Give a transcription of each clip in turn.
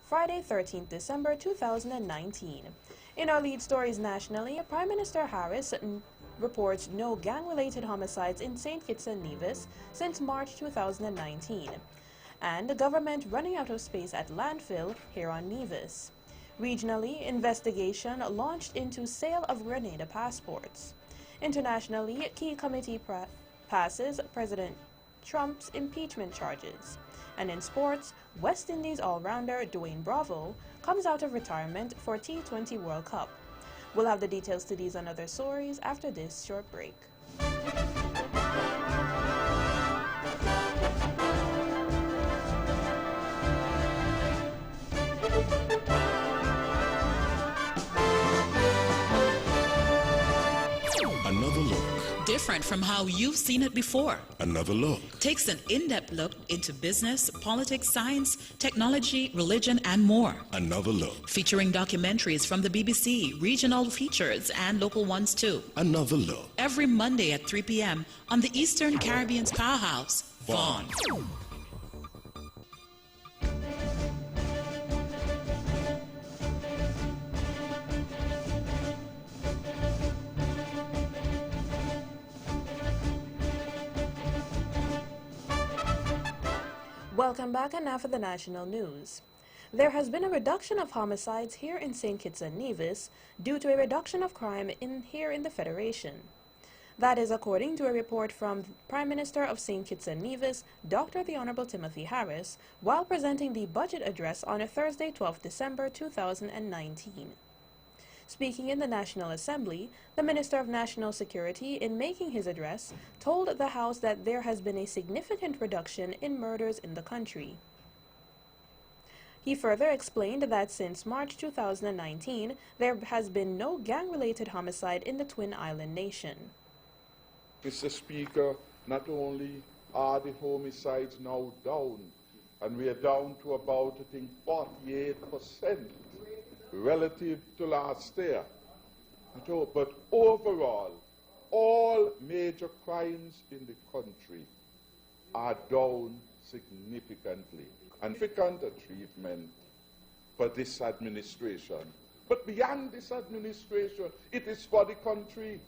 Friday, 13th December 2019. In our lead stories nationally, Prime Minister Harris reports no gang-related homicides in St. Kitts and Nevis since March 2019. And the government running out of space at landfill here on Nevis. Regionally, investigation launched into sale of Grenada passports. Internationally, key committee passes President Trump's impeachment charges. And in sports, West Indies all-rounder Dwayne Bravo comes out of retirement for T20 World Cup. We'll have the details to these and other stories after this short break. Another look. Different from how you've seen it before. Another look. Takes an in-depth look into business, politics, science, technology, religion, and more. Another look. Featuring documentaries from the BBC, regional features, and local ones too. Another look. Every Monday at 3 p.m. on the Eastern Caribbean's powerhouse, Vaughan. Welcome back, and now for the national news. There has been a reduction of homicides here in St. Kitts and Nevis due to a reduction of crime here in the Federation. That is according to a report from Prime Minister of St. Kitts and Nevis, Dr. the Honorable Timothy Harris, while presenting the budget address on a Thursday, 12th December 2019. Speaking in the National Assembly, the Minister of National Security, in making his address, told the House that there has been a significant reduction in murders in the country. He further explained that since March 2019, there has been no gang-related homicide in the Twin Island nation. Mr. Speaker, not only are the homicides now down, and we are down to about, I think, 48%. Relative to last year. But overall, all major crimes in the country are down significantly. Significant achievement for this administration. But beyond this administration, it is for the country.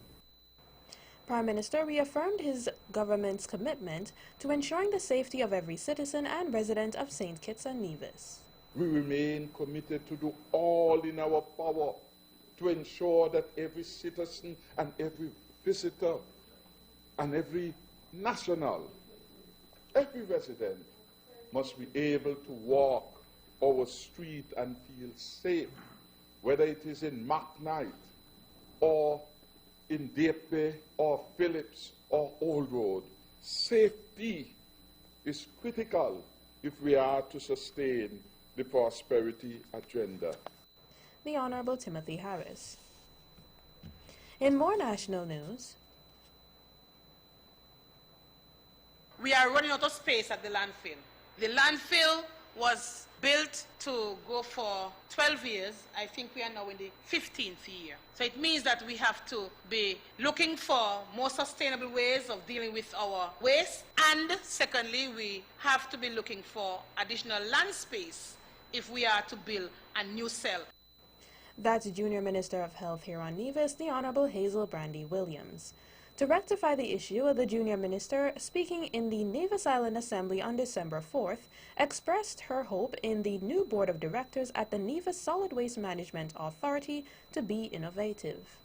Prime Minister reaffirmed his government's commitment to ensuring the safety of every citizen and resident of St. Kitts and Nevis. We remain committed to do all in our power to ensure that every citizen and every visitor and every national, every resident must be able to walk our street and feel safe, whether it is in McKnight or in Depe or Phillips or Old Road. Safety is critical if we are to sustain the prosperity agenda. The Honorable Timothy Harris. In more national news, we are running out of space at the landfill. The landfill was built to go for 12 years. I think we are now in the 15th year. So it means that we have to be looking for more sustainable ways of dealing with our waste. And secondly, we have to be looking for additional land space if we are to build a new cell. That's Junior Minister of Health here on Nevis, the Honorable Hazel Brandy Williams. To rectify the issue, the Junior Minister, speaking in the Nevis Island Assembly on December 4th, expressed her hope in the new Board of Directors at the Nevis Solid Waste Management Authority to be innovative.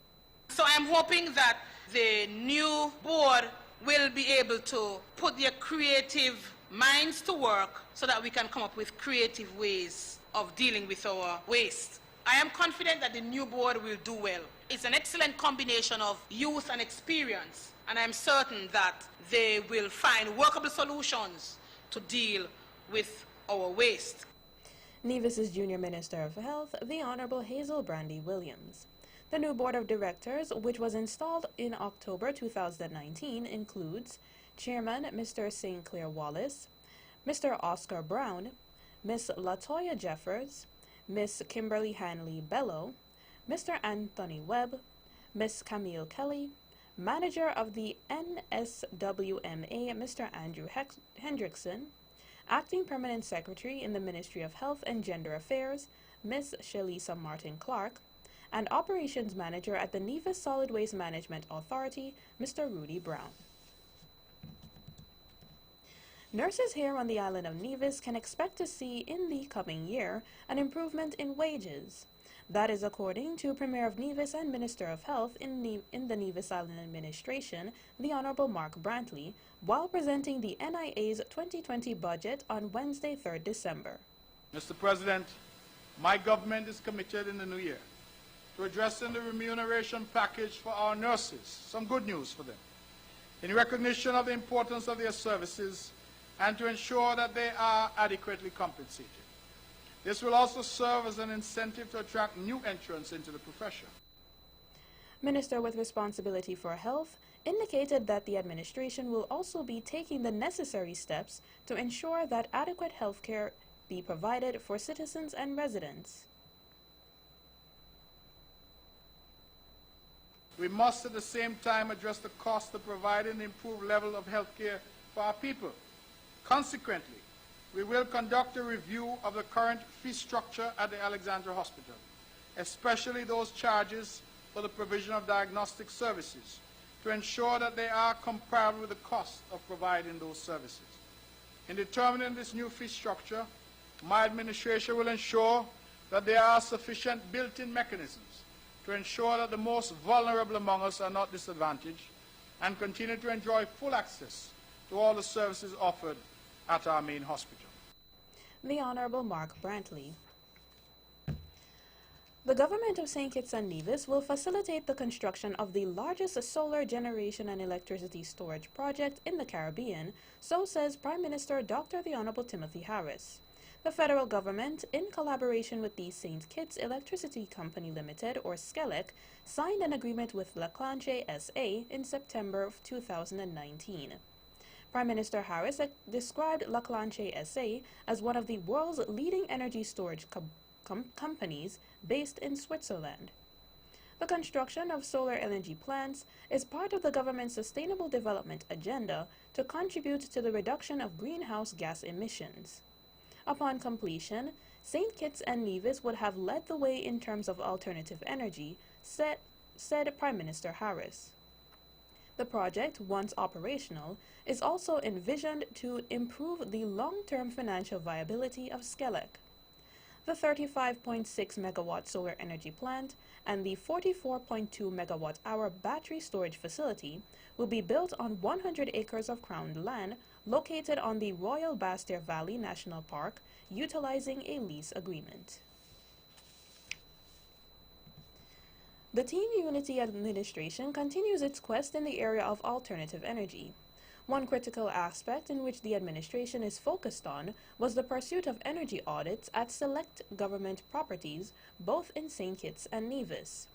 So I'm hoping that the new board will be able to put their creative minds to work so that we can come up with creative ways of dealing with our waste. I am confident that the new board will do well. It's an excellent combination of youth and experience, and I'm certain that they will find workable solutions to deal with our waste. Nevis's Junior Minister of Health, the Honorable Hazel Brandy Williams. The new Board of Directors, which was installed in October 2019, includes Chairman Mr. St. Clair Wallace, Mr. Oscar Brown, Ms. Latoya Jeffers, Ms. Kimberly Hanley Bello, Mr. Anthony Webb, Ms. Camille Kelly, Manager of the NSWMA, Mr. Andrew Hendrickson, Acting Permanent Secretary in the Ministry of Health and Gender Affairs, Ms. Shelisa Martin-Clark, and Operations Manager at the Nevis Solid Waste Management Authority, Mr. Rudy Brown. Nurses here on the island of Nevis can expect to see in the coming year an improvement in wages. That is according to Premier of Nevis and Minister of Health in the Nevis Island Administration, the Honorable Mark Brantley, while presenting the NIA's 2020 budget on Wednesday, 3rd December. Mr. President, my government is committed in the new year to addressing the remuneration package for our nurses, some good news for them, in recognition of the importance of their services and to ensure that they are adequately compensated. This will also serve as an incentive to attract new entrants into the profession. Minister with responsibility for health indicated that the administration will also be taking the necessary steps to ensure that adequate health care be provided for citizens and residents. We must at the same time address the cost of providing an improved level of health care for our people. Consequently, we will conduct a review of the current fee structure at the Alexandra Hospital, especially those charges for the provision of diagnostic services, to ensure that they are comparable with the cost of providing those services. In determining this new fee structure, my administration will ensure that there are sufficient built-in mechanisms to ensure that the most vulnerable among us are not disadvantaged and continue to enjoy full access to all the services offered at our main hospital. The Honorable Mark Brantley. The government of St. Kitts and Nevis will facilitate the construction of the largest solar generation and electricity storage project in the Caribbean, so says Prime Minister Dr. The Honorable Timothy Harris. The federal government, in collaboration with the St. Kitts Electricity Company Limited, or SCELEC, signed an agreement with LaClanche SA in September of 2019. Prime Minister Harris described LaClanche SA as one of the world's leading energy storage companies based in Switzerland. The construction of solar energy plants is part of the government's sustainable development agenda to contribute to the reduction of greenhouse gas emissions. Upon completion, St. Kitts and Nevis would have led the way in terms of alternative energy, said Prime Minister Harris. The project, once operational, is also envisioned to improve the long-term financial viability of SCELEC. The 35.6 megawatt solar energy plant and the 44.2 megawatt-hour battery storage facility will be built on 100 acres of crown land located on the Royal Bastair Valley National Park, utilizing a lease agreement. The Team Unity administration continues its quest in the area of alternative energy. One critical aspect in which the administration is focused on was the pursuit of energy audits at select government properties, both in St. Kitts and Nevis.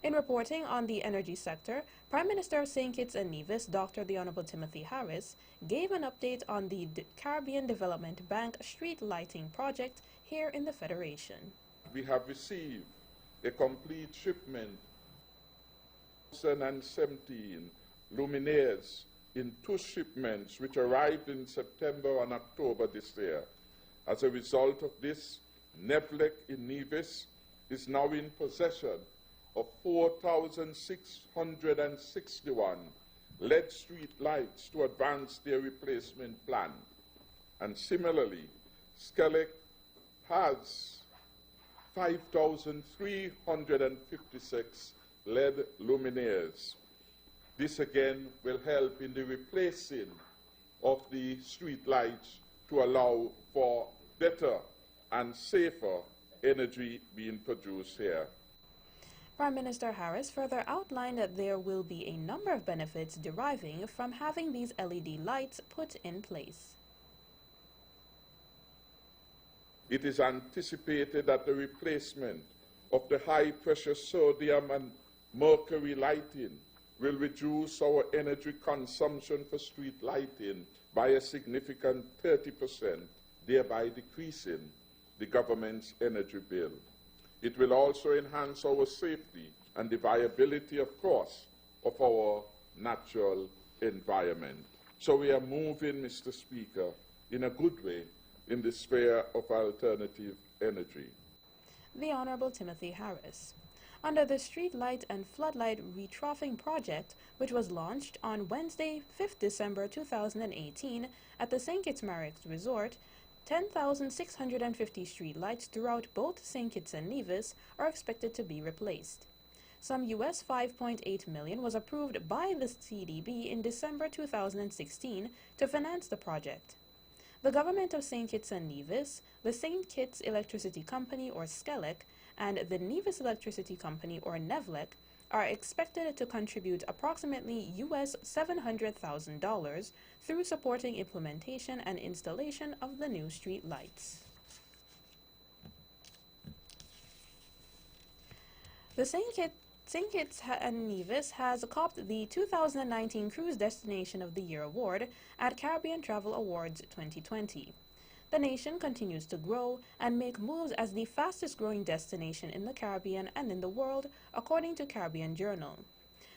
In reporting on the energy sector, Prime Minister of St. Kitts and Nevis, Dr. The Honorable Timothy Harris, gave an update on the Caribbean Development Bank street lighting project here in the Federation. We have received a complete shipment, 2017 luminaires in 2 shipments which arrived in September and October this year. As a result of this, NEVLEC in Nevis is now in possession of 4,661 LED street lights to advance their replacement plan. And similarly, SCELEC has 5,356 LED luminaires. This again will help in the replacing of the street lights to allow for better and safer energy being produced here. Prime Minister Harris further outlined that there will be a number of benefits deriving from having these LED lights put in place. It is anticipated that the replacement of the high-pressure sodium and mercury lighting will reduce our energy consumption for street lighting by a significant 30%, thereby decreasing the government's energy bill. It will also enhance our safety and the viability, of course, of our natural environment. So we are moving, Mr. Speaker, in a good way in the sphere of alternative energy. The Honorable Timothy Harris. Under the Street Light and Floodlight Retroughing Project, which was launched on Wednesday, 5th December 2018 at the St. Kitts Marix Resort, 10,650 street lights throughout both St. Kitts and Nevis are expected to be replaced. Some US $5.8 million was approved by the CDB in December 2016 to finance the project. The government of St. Kitts and Nevis, the St. Kitts Electricity Company or SCELEC, and the Nevis Electricity Company or NEVLEC are expected to contribute approximately US $700,000 through supporting implementation and installation of the new street lights. The St. Kitts and Nevis has copped the 2019 Cruise Destination of the Year award at Caribbean Travel Awards 2020. The nation continues to grow and make moves as the fastest growing destination in the Caribbean and in the world, according to Caribbean Journal.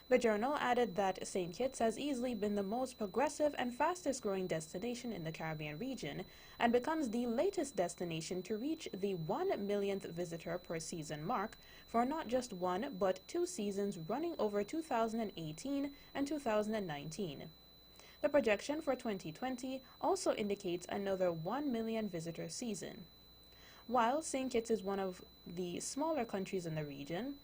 The journal added that St. Kitts has easily been the most progressive and fastest growing destination in the Caribbean region and becomes the latest destination to reach the 1 millionth visitor per season mark for not just one but 2 seasons running over 2018 and 2019. The projection for 2020 also indicates another 1 million visitor season. While St. Kitts is one of the smaller countries in the region,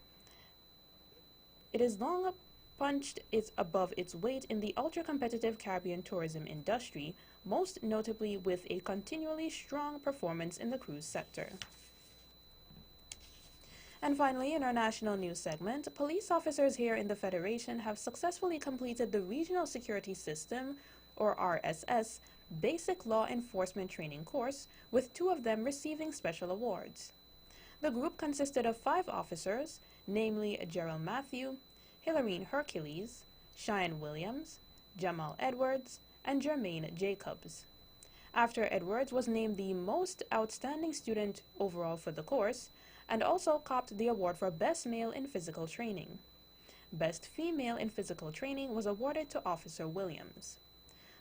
it is long punched above its weight in the ultra-competitive Caribbean tourism industry, most notably with a continually strong performance in the cruise sector. And finally, in our national news segment, police officers here in the Federation have successfully completed the Regional Security System, or RSS, Basic Law Enforcement Training course, with 2 of them receiving special awards. The group consisted of 5 officers, namely Gerald Matthew, Hilarine Hercules, Cheyenne Williams, Jamal Edwards, and Jermaine Jacobs. After Edwards was named the most outstanding student overall for the course, and also copped the award for Best Male in Physical Training. Best Female in Physical Training was awarded to Officer Williams.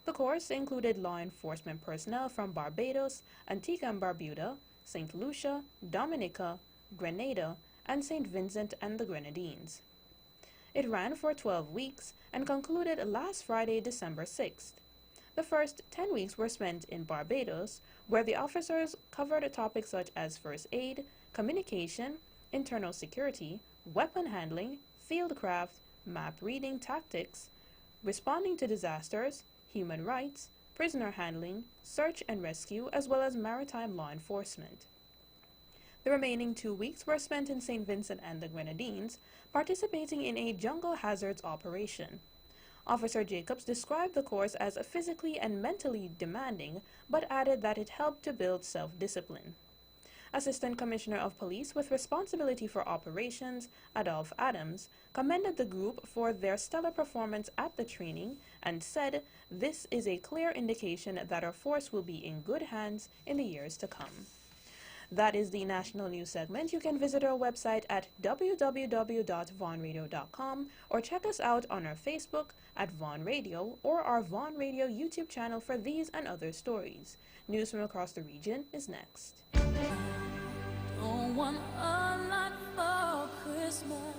The course included law enforcement personnel from Barbados, Antigua and Barbuda, St. Lucia, Dominica, Grenada, and St. Vincent and the Grenadines. It ran for 12 weeks and concluded last Friday, December 6th. The first 10 weeks were spent in Barbados, where the officers covered topics such as first aid, communication, internal security, weapon handling, fieldcraft, map reading tactics, responding to disasters, human rights, prisoner handling, search and rescue, as well as maritime law enforcement. The remaining 2 weeks were spent in St. Vincent and the Grenadines, participating in a jungle hazards operation. Officer Jacobs described the course as physically and mentally demanding, but added that it helped to build self-discipline. Assistant Commissioner of Police with responsibility for operations, Adolph Adams, commended the group for their stellar performance at the training and said, "This is a clear indication that our force will be in good hands in the years to come." That is the national news segment. You can visit our website at www.vaughanradio.com or check us out on our Facebook at Vaughan Radio or our Vaughan Radio YouTube channel for these and other stories. News from across the region is next. Don't want a lot for Christmas.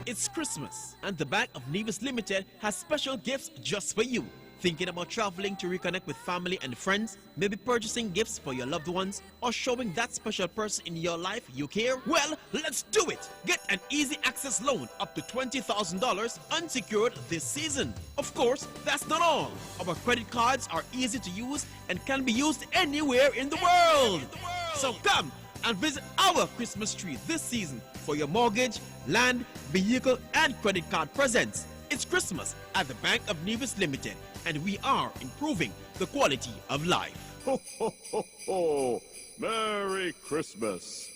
It's Christmas, and the Bank of Nevis Limited has special gifts just for you. Thinking about traveling to reconnect with family and friends, maybe purchasing gifts for your loved ones, or showing that special person in your life you care? Well, let's do it! Get an easy access loan up to $20,000 unsecured this season. Of course, that's not all. Our credit cards are easy to use and can be used anywhere in the world. So come and visit our Christmas tree this season for your mortgage, land, vehicle, and credit card presents. It's Christmas at the Bank of Nevis Limited, and we are improving the quality of life. Ho, ho, ho, ho. Merry Christmas.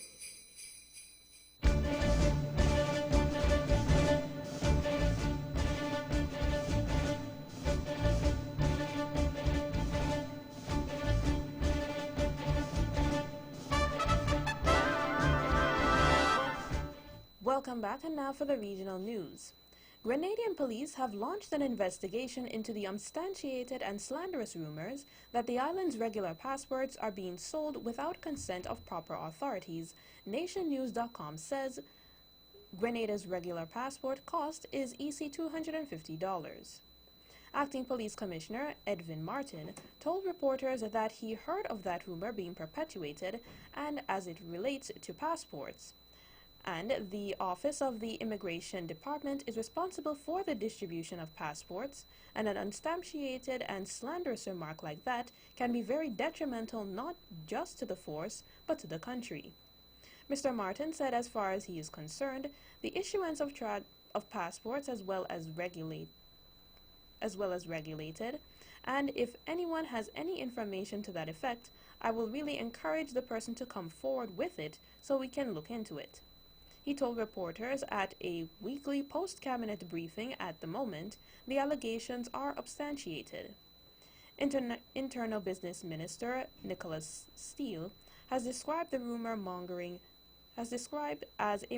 Welcome back, and now for the regional news. Grenadian police have launched an investigation into the unsubstantiated and slanderous rumors that the island's regular passports are being sold without consent of proper authorities. NationNews.com says Grenada's regular passport cost is EC $250. Acting Police Commissioner Edwin Martin told reporters that he heard of that rumor being perpetuated and as it relates to passports. And the Office of the Immigration Department is responsible for the distribution of passports, and an unsubstantiated and slanderous remark like that can be very detrimental not just to the force, but to the country. Mr. Martin said as far as he is concerned, the issuance of passports as well as regulated, and if anyone has any information to that effect, I will really encourage the person to come forward with it so we can look into it. He told reporters at a weekly post-cabinet briefing at the moment the allegations are substantiated. Internal Business Minister Nicholas Steele has described the rumor-mongering as a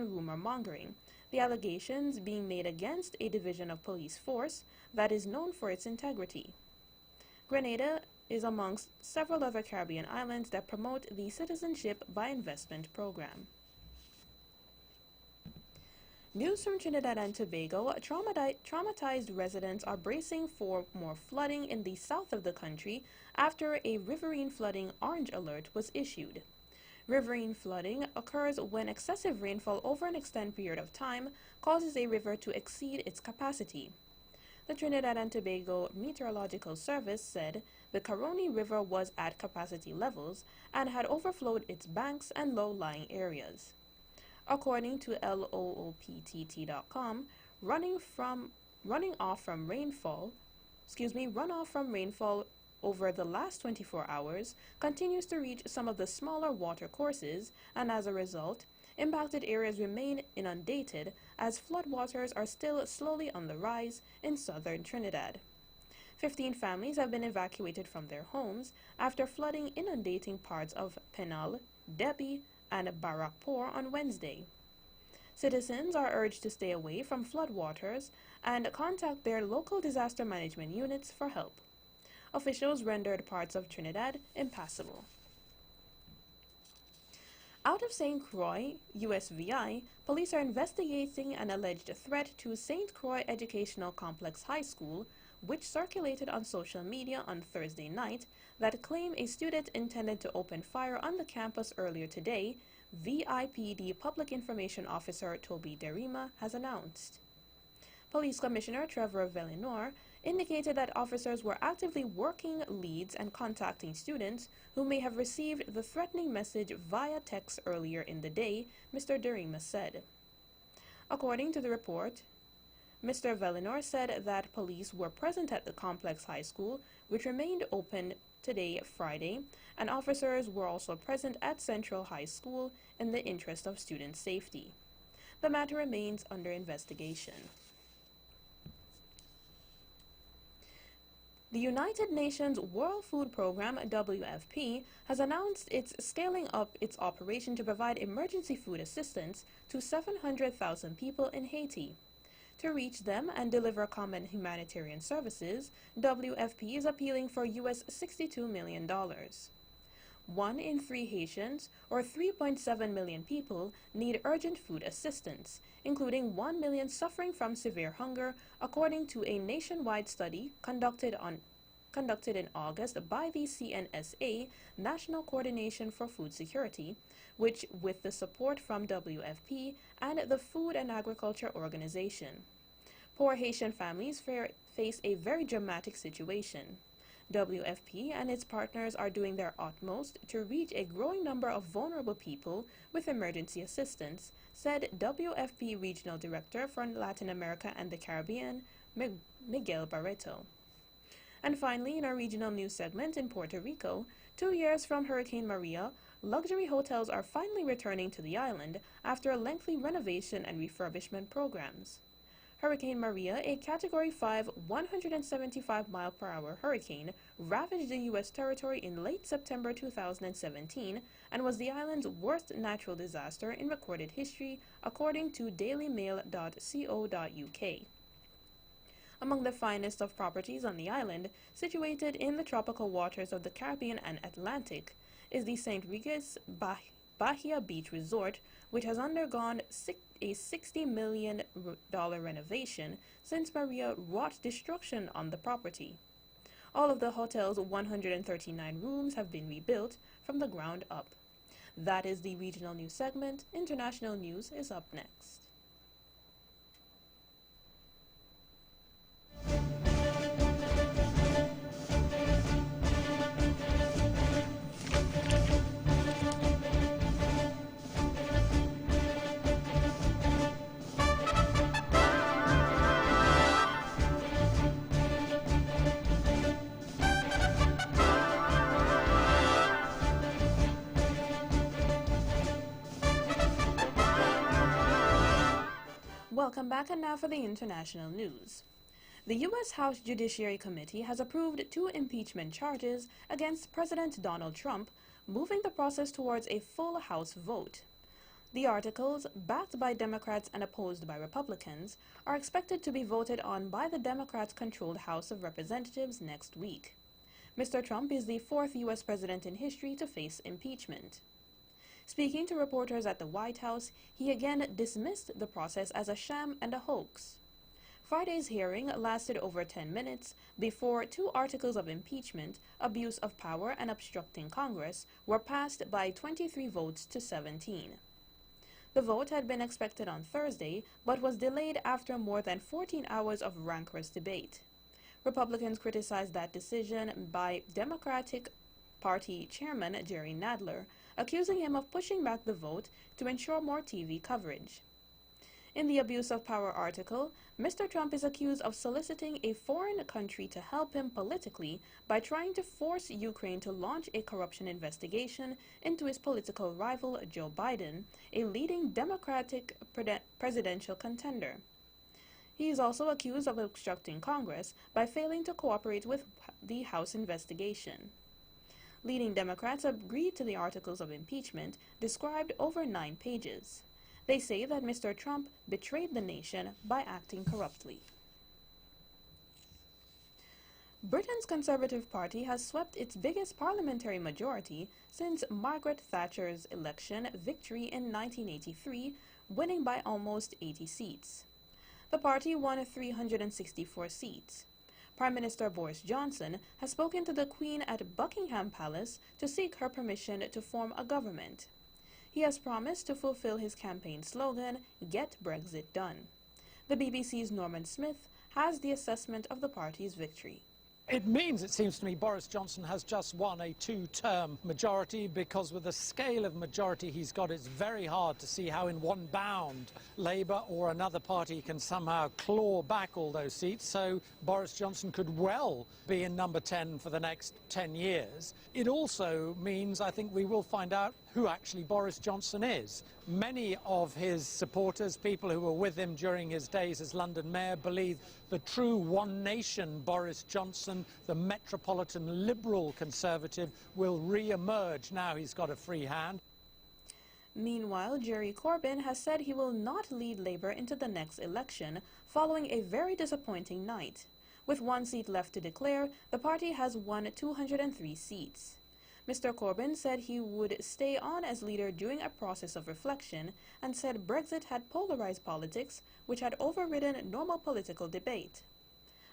rumor-mongering, the allegations being made against a division of police force that is known for its integrity. Grenada is amongst several other Caribbean islands that promote the Citizenship by Investment program. News from Trinidad and Tobago, traumatized residents are bracing for more flooding in the south of the country after a riverine flooding orange alert was issued. Riverine flooding occurs when excessive rainfall over an extended period of time causes a river to exceed its capacity. The Trinidad and Tobago Meteorological Service said the Caroni River was at capacity levels and had overflowed its banks and low-lying areas. According to LOOPTT.com, runoff from rainfall over the last 24 hours continues to reach some of the smaller water courses, and as a result, impacted areas remain inundated as floodwaters are still slowly on the rise in southern Trinidad. 15 families have been evacuated from their homes after flooding inundating parts of Penal, Debbie, and Barrackpore on Wednesday. Citizens are urged to stay away from floodwaters and contact their local disaster management units for help. Officials rendered parts of Trinidad impassable. Out of St. Croix, USVI, police are investigating an alleged threat to St. Croix Educational Complex High School, which circulated on social media on Thursday night, that claim a student intended to open fire on the campus earlier today, VIPD Public Information Officer Toby Derima has announced. Police Commissioner Trevor Vellinor indicated that officers were actively working leads and contacting students who may have received the threatening message via text earlier in the day, Mr. Derima said. According to the report, Mr. Vellinor said that police were present at the complex high school, which remained open today, Friday, and officers were also present at Central High School in the interest of student safety. The matter remains under investigation. The United Nations World Food Programme, WFP, has announced it's scaling up its operation to provide emergency food assistance to 700,000 people in Haiti. To reach them and deliver common humanitarian services, WFP is appealing for US $62 million. 1 in 3 Haitians, or 3.7 million people, need urgent food assistance, including 1 million suffering from severe hunger, according to a nationwide study conducted in August by the CNSA, National Coordination for Food Security, which, with the support from WFP and the Food and Agriculture Organization. Poor Haitian families face a very dramatic situation. WFP and its partners are doing their utmost to reach a growing number of vulnerable people with emergency assistance, said WFP Regional Director for Latin America and the Caribbean, Miguel Barreto. And finally, in our regional news segment in Puerto Rico, 2 years from Hurricane Maria, luxury hotels are finally returning to the island after a lengthy renovation and refurbishment programs. Hurricane Maria, a Category 5, 175-mile-per-hour hurricane, ravaged the U.S. territory in late September 2017 and was the island's worst natural disaster in recorded history, according to dailymail.co.uk. among the finest of properties on the island, situated in the tropical waters of the Caribbean and Atlantic, is the St. Regis Bahia Beach Resort, which has undergone a $60 million renovation since Maria wrought destruction on the property. All of the hotel's 139 rooms have been rebuilt from the ground up. That is the regional news segment. International news is up next. Welcome back, and now for the international news. The U.S. House Judiciary Committee has approved 2 impeachment charges against President Donald Trump, moving the process towards a full House vote. The articles, backed by Democrats and opposed by Republicans, are expected to be voted on by the Democrat-controlled House of Representatives next week. Mr. Trump is the 4th U.S. president in history to face impeachment. Speaking to reporters at the White House, he again dismissed the process as a sham and a hoax. Friday's hearing lasted over 10 minutes before 2 articles of impeachment, abuse of power and obstructing Congress, were passed by 23 votes to 17. The vote had been expected on Thursday, but was delayed after more than 14 hours of rancorous debate. Republicans criticized that decision by Democratic Party Chairman Jerry Nadler, accusing him of pushing back the vote to ensure more TV coverage. In the abuse of power article, Mr. Trump is accused of soliciting a foreign country to help him politically by trying to force Ukraine to launch a corruption investigation into his political rival Joe Biden, a leading Democratic presidential contender. He is also accused of obstructing Congress by failing to cooperate with the House investigation. Leading Democrats agreed to the articles of impeachment, described over 9 pages. They say that Mr. Trump betrayed the nation by acting corruptly. Britain's Conservative Party has swept its biggest parliamentary majority since Margaret Thatcher's election victory in 1983, winning by almost 80 seats. The party won 364 seats. Prime Minister Boris Johnson has spoken to the Queen at Buckingham Palace to seek her permission to form a government. He has promised to fulfill his campaign slogan, "Get Brexit Done." The BBC's Norman Smith has the assessment of the party's victory. It means, it seems to me, Boris Johnson has just won a 2-term majority, because with the scale of majority he's got, it's very hard to see how in one bound Labour or another party can somehow claw back all those seats. So Boris Johnson could well be in number 10 for the next 10 years. It also means, I think, we will find out who actually Boris Johnson is. Many of his supporters, people who were with him during his days as London Mayor, believe the true one-nation Boris Johnson, the metropolitan Liberal Conservative, will re-emerge now he's got a free hand. Meanwhile, Jerry Corbyn has said he will not lead Labour into the next election, following a very disappointing night. With 1 seat left to declare, the party has won 203 seats. Mr. Corbyn said he would stay on as leader during a process of reflection, and said Brexit had polarized politics, which had overridden normal political debate.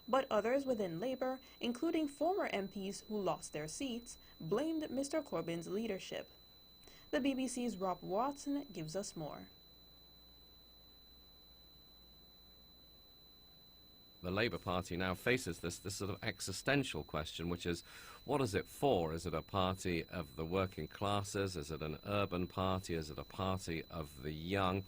But others within Labour, including former MPs who lost their seats, blamed Mr. Corbyn's leadership. The BBC's Rob Watson gives us more. The Labour Party now faces this sort of existential question, which is, what is it for? Is it a party of the working classes? Is it an urban party? Is it a party of the young?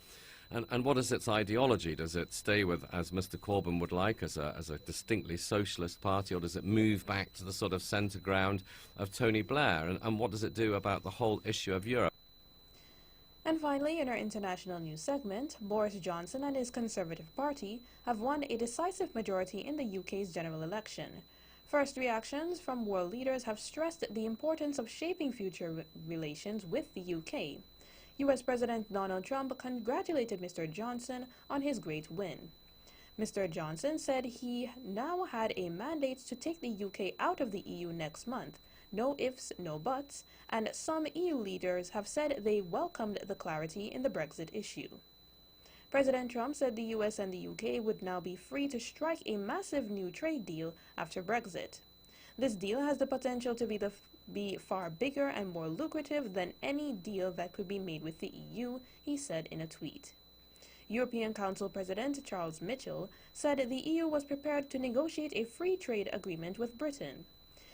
And what is its ideology? Does it stay with, as Mr. Corbyn would like, as a distinctly socialist party, or does it move back to the sort of centre ground of Tony Blair? And what does it do about the whole issue of Europe? And finally, in our international news segment, Boris Johnson and his Conservative Party have won a decisive majority in the UK's general election. First reactions from world leaders have stressed the importance of shaping future relations with the UK. US President Donald Trump congratulated Mr. Johnson on his great win. Mr. Johnson said he now had a mandate to take the UK out of the EU next month. No ifs, no buts, and some EU leaders have said they welcomed the clarity in the Brexit issue. President Trump said the US and the UK would now be free to strike a massive new trade deal after Brexit. This deal has the potential to be far bigger and more lucrative than any deal that could be made with the EU, he said in a tweet. European Council President Charles Michel said the EU was prepared to negotiate a free trade agreement with Britain.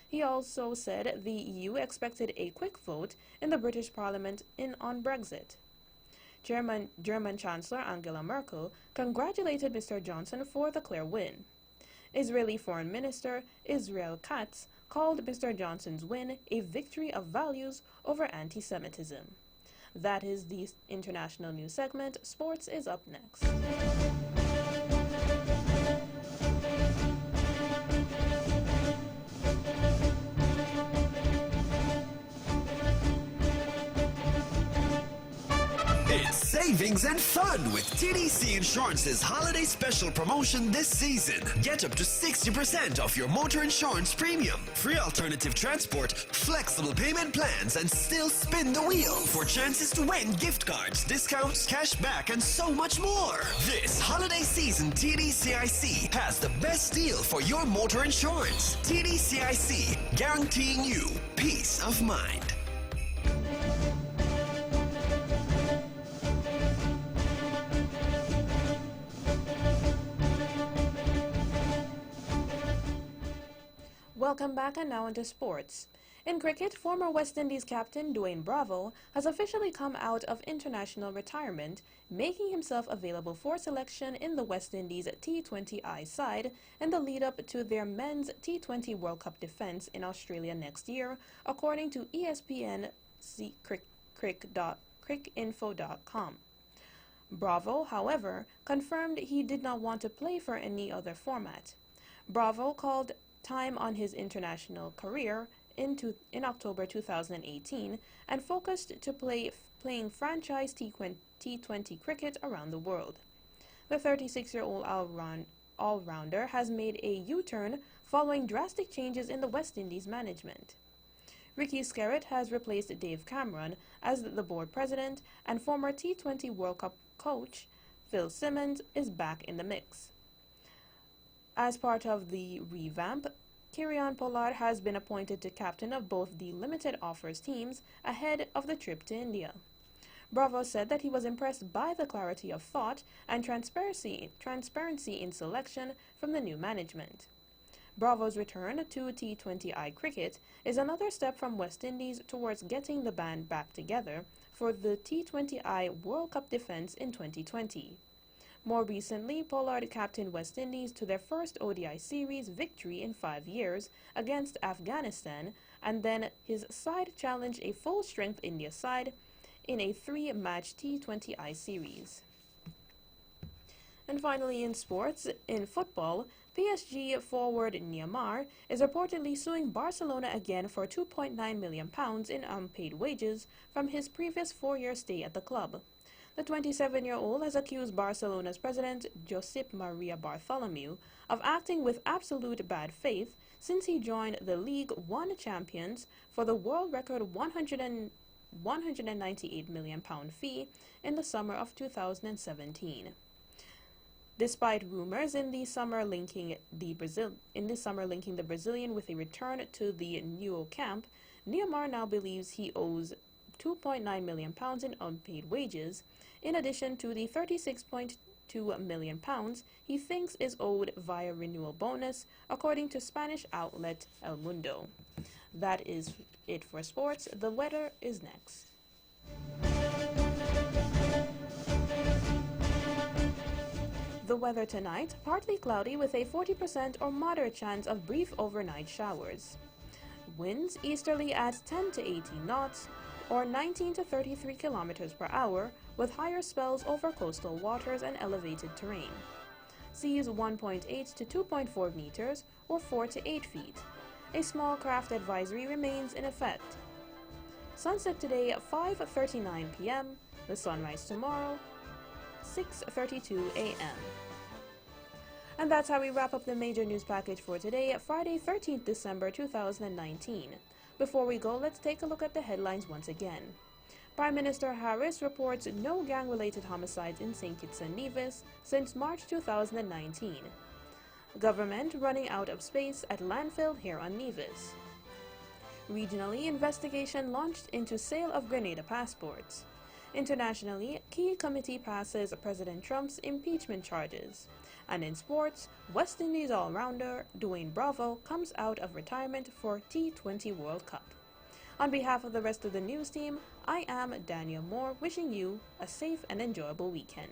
He also said the EU expected a quick vote in the British Parliament on Brexit. German Chancellor Angela Merkel congratulated Mr. Johnson for the clear win. Israeli Foreign Minister Israel Katz called Mr. Johnson's win a victory of values over anti-Semitism. That is the international news segment. Sports is up next. It's savings and fun with TDC Insurance's holiday special promotion this season. Get up to 60% off your motor insurance premium, free alternative transport, flexible payment plans, and still spin the wheel for chances to win gift cards, discounts, cash back, and so much more. This holiday season, TDCIC has the best deal for your motor insurance. TDCIC, guaranteeing you peace of mind. Welcome back, and now into sports. In cricket, former West Indies captain Dwayne Bravo has officially come out of international retirement, making himself available for selection in the West Indies T20I side in the lead-up to their men's T20 World Cup defense in Australia next year, according to ESPN cricinfo.com. Bravo, however, confirmed he did not want to play for any other format. Bravo called time on his international career in October 2018 and focused to playing franchise T20 cricket around the world. The 36-year-old all-rounder has made a U-turn following drastic changes in the West Indies management. Ricky Skerritt has replaced Dave Cameron as the board president, and former T20 World Cup coach Phil Simmons is back in the mix. As part of the revamp, Kieron Pollard has been appointed to captain of both the limited offers teams ahead of the trip to India. Bravo said that he was impressed by the clarity of thought and transparency in selection from the new management. Bravo's return to T20I cricket is another step from West Indies towards getting the band back together for the T20I World Cup defense in 2020. More recently, Pollard captained West Indies to their first ODI series victory in 5 years against Afghanistan, and then his side challenged a full-strength India side in a 3-match T20I series. And finally, in sports, in football, PSG forward Neymar is reportedly suing Barcelona again for £2.9 million in unpaid wages from his previous 4-year stay at the club. The 27-year-old has accused Barcelona's president, Josep Maria Bartomeu, of acting with absolute bad faith since he joined the League One champions for the world record £198 million fee in the summer of 2017. Despite rumors in the summer linking the Brazilian with a return to the Nou Camp, Neymar now believes he owes £2.9 million in unpaid wages, in addition to the £36.2 million he thinks is owed via renewal bonus, according to Spanish outlet El Mundo. That is it for sports. The weather is next. The weather tonight, partly cloudy with a 40% or moderate chance of brief overnight showers. Winds easterly at 10 to 18 knots, or 19 to 33 kilometers per hour, with higher spells over coastal waters and elevated terrain. Seas 1.8 to 2.4 meters, or 4 to 8 feet. A small craft advisory remains in effect. Sunset today at 5:39 p.m., the sunrise tomorrow, 6:32 a.m. And that's how we wrap up the major news package for today, Friday, 13th December 2019. Before we go, let's take a look at the headlines once again. Prime Minister Harris reports no gang-related homicides in St. Kitts and Nevis since March 2019. Government running out of space at landfill here on Nevis. Regionally, investigation launched into sale of Grenada passports. Internationally, key committee passes President Trump's impeachment charges. And in sports, West Indies all-rounder Dwayne Bravo comes out of retirement for T20 World Cup. On behalf of the rest of the news team, I am Daniel Moore, wishing you a safe and enjoyable weekend.